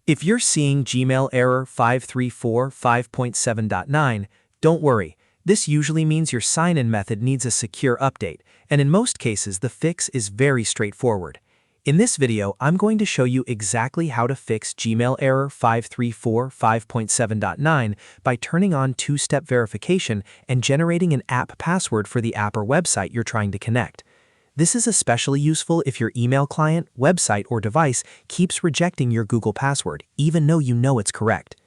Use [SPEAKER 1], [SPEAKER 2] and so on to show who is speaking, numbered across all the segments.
[SPEAKER 1] If you're seeing Gmail error 534.5.7.9, don't worry. This usually means your sign-in method needs a secure update, and in most cases the fix is very straightforward. In this video, I'm going to show you exactly how to fix Gmail error 534.5.7.9 by turning on two-step verification and generating an app password for the app or website you're trying to connect. This is especially useful if your email client, website, or device keeps rejecting your Google password, even though you know it's correct.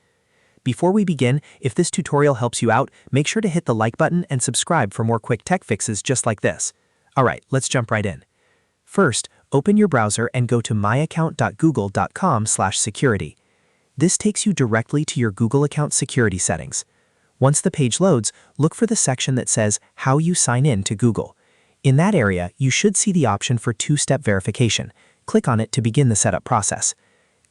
[SPEAKER 1] Before we begin, if this tutorial helps you out, make sure to hit the like button and subscribe for more quick tech fixes just like this. Alright, let's jump right in. First, open your browser and go to myaccount.google.com/security. This takes you directly to your Google account security settings. Once the page loads, look for the section that says How You Sign In to Google. In that area, you should see the option for two-step verification. Click on it to begin the setup process.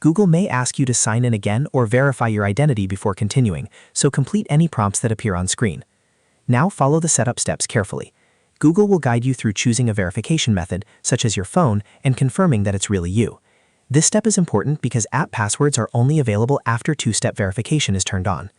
[SPEAKER 1] Google may ask you to sign in again or verify your identity before continuing, so complete any prompts that appear on screen. Now follow the setup steps carefully. Google will guide you through choosing a verification method, such as your phone, and confirming that it's really you. This step is important because app passwords are only available after two-step verification is turned on.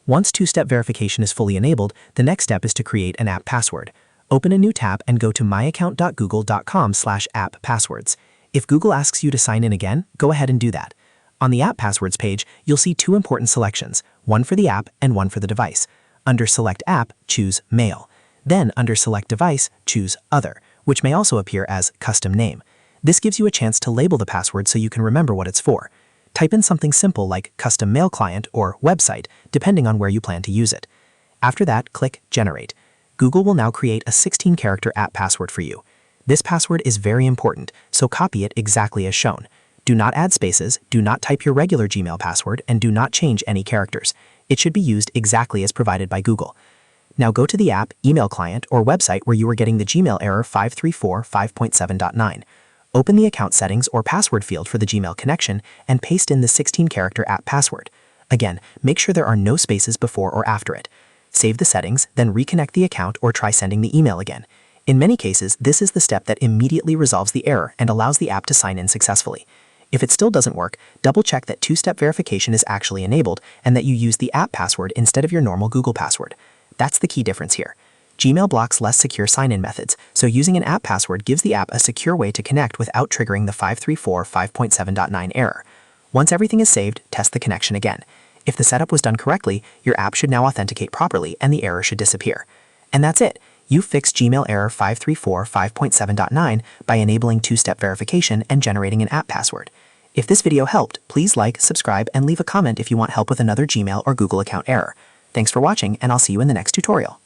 [SPEAKER 1] Once two-step verification is fully enabled, the next step is to create an app password. Open a new tab and go to myaccount.google.com/app-passwords. If Google asks you to sign in again, go ahead and do that. On the app passwords page, you'll see two important selections, one for the app and one for the device. Under Select App, choose Mail. Then under Select Device, choose Other, which may also appear as Custom Name. This gives you a chance to label the password so you can remember what it's for. Type in something simple like Custom Mail Client or Website, depending on where you plan to use it. After that, click Generate. Google will now create a 16-character app password for you. This password is very important, so copy it exactly as shown. Do not add spaces, do not type your regular Gmail password, and do not change any characters. It should be used exactly as provided by Google. Now go to the app, email client, or website where you are getting the Gmail error 534.5.7.9. Open the account settings or password field for the Gmail connection and paste in the 16-character app password. Again, make sure there are no spaces before or after it. Save the settings, then reconnect the account or try sending the email again. In many cases, this is the step that immediately resolves the error and allows the app to sign in successfully. If it still doesn't work, double-check that two-step verification is actually enabled and that you use the app password instead of your normal Google password. That's the key difference here. Gmail blocks less secure sign-in methods, so using an app password gives the app a secure way to connect without triggering the 534.5.7.9 error. Once everything is saved, test the connection again. If the setup was done correctly, your app should now authenticate properly and the error should disappear. And that's it. You fixed Gmail error 534.5.7.9 by enabling two-step verification and generating an app password. If this video helped, please like, subscribe, and leave a comment if you want help with another Gmail or Google account error. Thanks for watching, and I'll see you in the next tutorial.